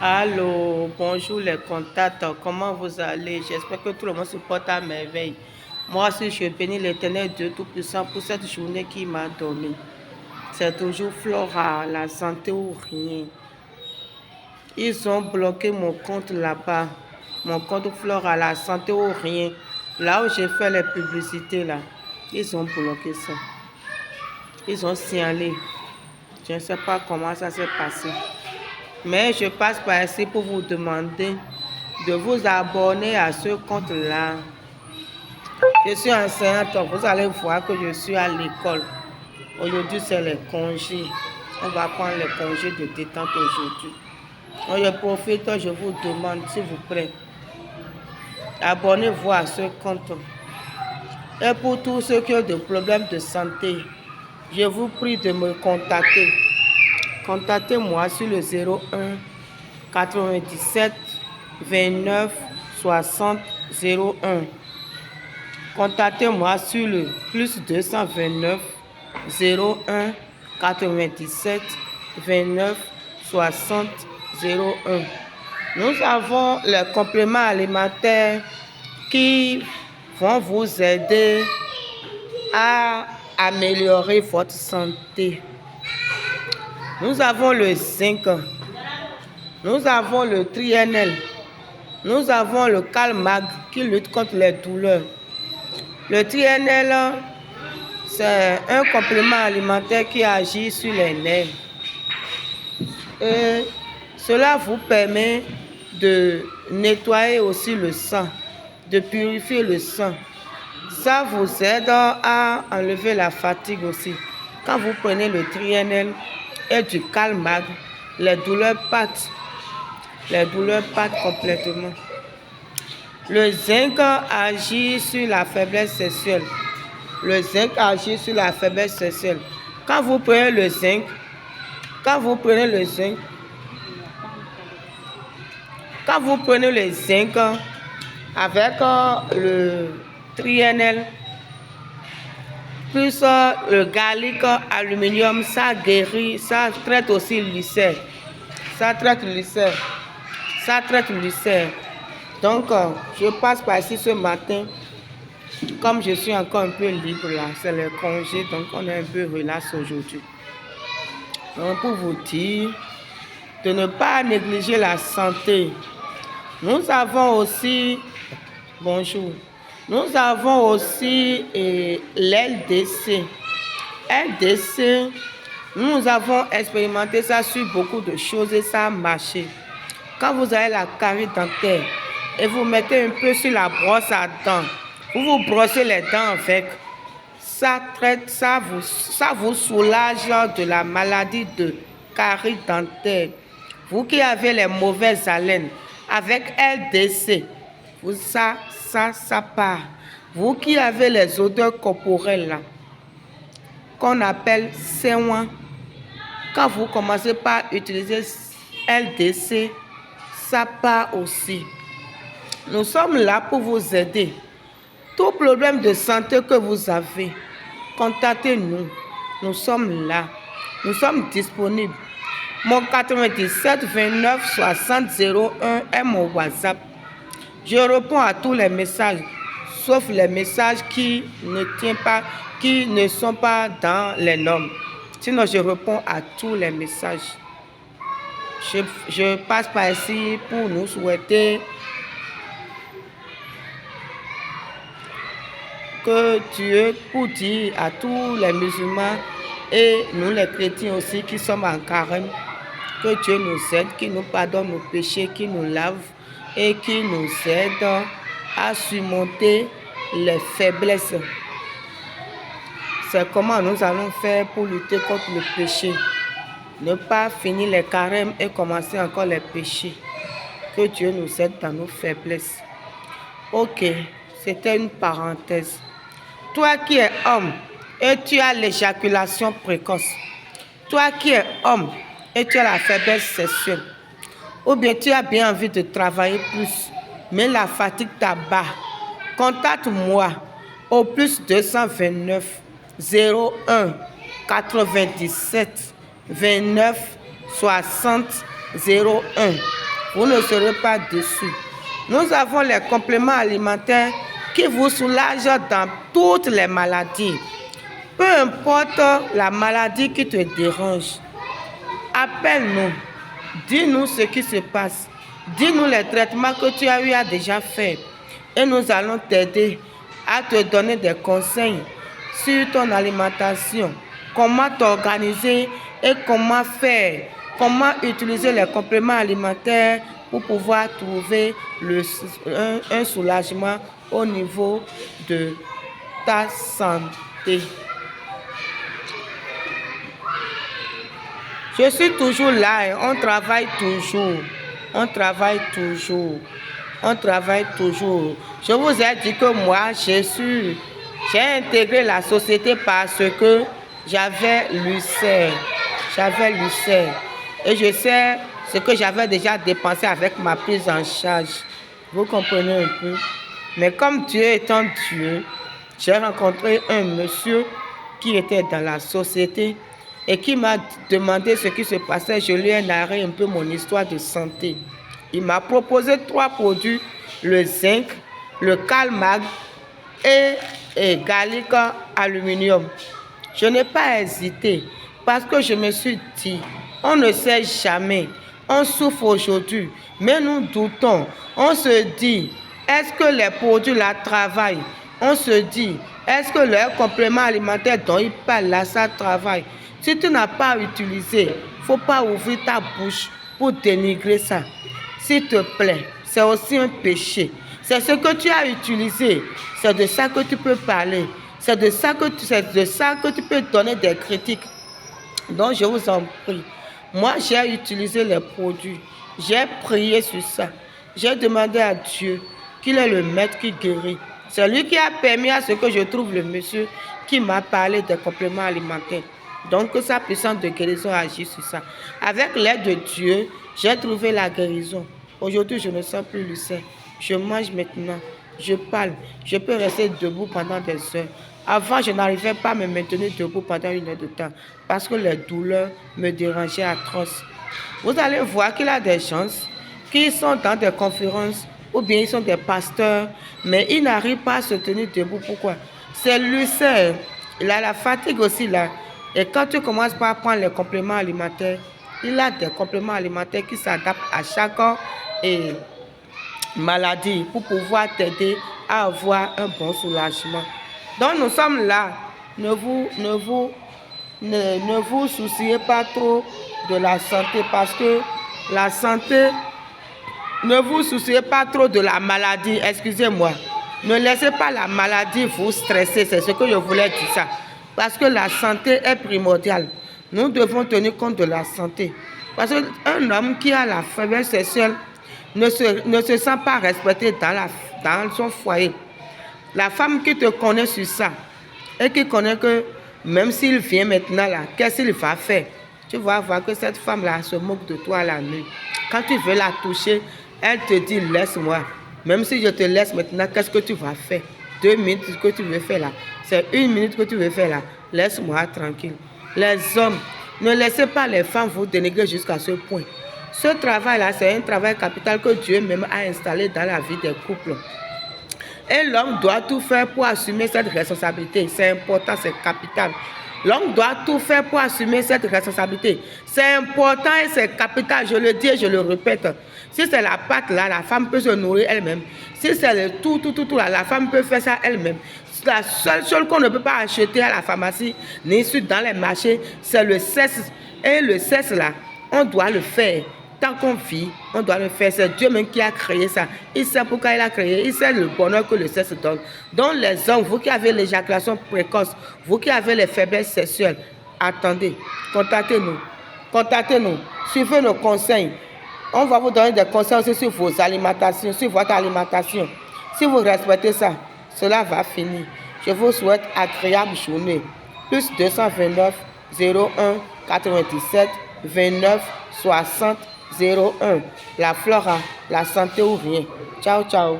Allô, bonjour les contacts, comment vous allez? J'espère que tout le monde se porte à merveille. Moi aussi, je bénis l'Éternel Dieu Tout-Puissant pour cette journée qui m'a donné. C'est toujours Flora, la santé ou rien. Ils ont bloqué mon compte là-bas. Mon compte Flora, la santé ou rien. Là où j'ai fait les publicités là. Ils ont bloqué ça. Ils ont signalé. Je ne sais pas comment ça s'est passé. Mais je passe par ici pour vous demander de vous abonner à ce compte-là. Je suis enseignante, vous allez voir que je suis à l'école. Aujourd'hui, c'est les congés. On va prendre les congés de détente aujourd'hui. Donc, je profite, je vous demande, s'il vous plaît, abonnez-vous à ce compte. Et pour tous ceux qui ont des problèmes de santé, je vous prie de me contacter. Contactez-moi sur le 01 97 29 60 01. Contactez-moi sur le plus 229 01 97 29 60 01. Nous avons les compléments alimentaires qui vont vous aider à améliorer votre santé. Nous avons le zinc, nous avons le trienel, nous avons le calmag qui lutte contre les douleurs. Le trienel, c'est un complément alimentaire qui agit sur les nerfs. Et cela vous permet de nettoyer aussi le sang, de purifier le sang. Ça vous aide à enlever la fatigue aussi. Quand vous prenez le trienel et du calmag, les douleurs partent. Les douleurs partent complètement. Le zinc agit sur la faiblesse sexuelle. Le zinc agit sur la faiblesse sexuelle. Quand vous prenez le zinc, avec le trienel, plus le gallique aluminium, ça guérit, ça traite aussi l'ulcère. Ça traite l'ulcère. Donc, je passe par ici ce matin. Comme je suis encore un peu libre là, c'est le congé, donc on est un peu relax aujourd'hui. Donc, pour vous dire de ne pas négliger la santé. Nous avons aussi, bonjour, nous avons aussi l'LDC. LDC, nous avons expérimenté ça sur beaucoup de choses et ça a marché. Quand vous avez la carie dentaire et vous mettez un peu sur la brosse à dents, vous brossez les dents avec, ça vous soulage de la maladie de carie dentaire. Vous qui avez les mauvaises haleines, avec LDC, ça part. Vous qui avez les odeurs corporelles là, qu'on appelle séouin, quand vous commencez par utiliser LDC, ça part aussi. Nous sommes là pour vous aider. Tout problème de santé que vous avez, contactez-nous. Nous sommes là. Nous sommes disponibles. Mon 97 29 60 01 est mon WhatsApp. Je réponds à tous les messages, sauf les messages qui ne sont pas dans les normes. Sinon, je réponds à tous les messages. Je passe par ici pour nous souhaiter que Dieu, pour dire à tous les musulmans et nous les chrétiens aussi qui sommes en carême, que Dieu nous aide, qu'il nous pardonne nos péchés, qu'il nous lave et qu'il nous aide à surmonter les faiblesses. C'est comment nous allons faire pour lutter contre le péché. Ne pas finir les carêmes et commencer encore les péchés. Que Dieu nous aide dans nos faiblesses. Ok, c'était une parenthèse. Toi qui es homme et tu as l'éjaculation précoce. Toi qui es homme et tu as la faiblesse sexuelle. Ou bien tu as bien envie de travailler plus, mais la fatigue t'abat. Contacte-moi au plus 229 01 97 29 60 01. vous ne serez pas déçus. Nous avons les compléments alimentaires qui vous soulagent dans toutes les maladies. Peu importe la maladie qui te dérange, appelle-nous, dis-nous ce qui se passe, dis-nous les traitements que tu as eu à déjà faire et nous allons t'aider à te donner des conseils sur ton alimentation, comment t'organiser et comment faire, comment utiliser les compléments alimentaires pour pouvoir trouver un soulagement au niveau de ta santé. Je suis toujours là et on travaille toujours. On travaille toujours. On travaille toujours. Je vous ai dit que moi, j'ai intégré la société parce que j'avais l'ulcère. J'avais l'ulcère. Et je sais ce que j'avais déjà dépensé avec ma prise en charge. Vous comprenez un peu? Mais comme Dieu étant Dieu, j'ai rencontré un monsieur qui était dans la société et qui m'a demandé ce qui se passait. Je lui ai narré un peu mon histoire de santé. Il m'a proposé 3 produits, le zinc, le calmag et garlic aluminium. Je n'ai pas hésité parce que je me suis dit, on ne sait jamais. On souffre aujourd'hui, mais nous doutons. On se dit, est-ce que les produits là travaillent? On se dit, est-ce que leur complément alimentaire dont ils parlent là, ça travaille? Si tu n'as pas utilisé, il ne faut pas ouvrir ta bouche pour dénigrer ça. S'il te plaît, c'est aussi un péché. C'est ce que tu as utilisé. C'est de ça que tu peux parler. C'est de ça que tu peux donner des critiques. Donc, je vous en prie. Moi, j'ai utilisé les produits. J'ai prié sur ça. J'ai demandé à Dieu qu'il est le maître qui guérit. C'est lui qui a permis à ce que je trouve le monsieur qui m'a parlé des compléments alimentaires. Donc, que sa puissance de guérison agit sur ça. Avec l'aide de Dieu, j'ai trouvé la guérison. Aujourd'hui, je ne sens plus l'ulcère. Je mange maintenant. Je parle. Je peux rester debout pendant des heures. Avant, je n'arrivais pas à me maintenir debout pendant 1 heure de temps parce que les douleurs me dérangeaient atroces. Vous allez voir qu'il y a des gens qui sont dans des conférences ou bien ils sont des pasteurs, mais ils n'arrivent pas à se tenir debout. Pourquoi? C'est l'ulcère. Il a la fatigue aussi là. Et quand tu commences par prendre les compléments alimentaires, il y a des compléments alimentaires qui s'adaptent à chaque maladie pour pouvoir t'aider à avoir un bon soulagement. Donc nous sommes là. Ne vous souciez pas trop de la santé parce que la santé, ne vous souciez pas trop de la maladie, excusez-moi. Ne laissez pas la maladie vous stresser, c'est ce que je voulais dire ça. Parce que la santé est primordiale. Nous devons tenir compte de la santé. Parce qu'un homme qui a la faiblesse sexuelle ne se sent pas respecté dans son foyer. La femme qui te connaît sur ça et qui connaît que même s'il vient maintenant là, qu'est-ce qu'il va faire? Tu vas voir que cette femme-là se moque de toi la nuit. Quand tu veux la toucher, elle te dit laisse-moi. Même si je te laisse maintenant, qu'est-ce que tu vas faire? 2 minutes que tu veux faire là. C'est 1 minute que tu veux faire là. Laisse-moi tranquille. Les hommes, ne laissez pas les femmes vous dénigrer jusqu'à ce point. Ce travail-là, c'est un travail capital que Dieu même a installé dans la vie des couples. Et l'homme doit tout faire pour assumer cette responsabilité. C'est important, c'est capital. L'homme doit tout faire pour assumer cette responsabilité. C'est important et c'est capital. Je le dis et je le répète. Si c'est la pâte là, la femme peut se nourrir elle-même. Si c'est le tout là, la femme peut faire ça elle-même. La seule chose qu'on ne peut pas acheter à la pharmacie, ni dans les marchés, c'est le sexe. Et le sexe là, on doit le faire. Tant qu'on vit, on doit le faire. C'est Dieu même qui a créé ça. Il sait pourquoi il a créé. Il sait le bonheur que le sexe donne. Donc les hommes, vous qui avez l'éjaculation précoce, vous qui avez les faiblesses sexuelles, attendez, contactez-nous. Contactez-nous. Suivez nos conseils. On va vous donner des conseils aussi sur vos alimentations, sur votre alimentation. Si vous respectez ça, cela va finir. Je vous souhaite agréable journée. Plus 229 01 97 29 60 01. La Flora, la santé ou rien. Ciao, ciao.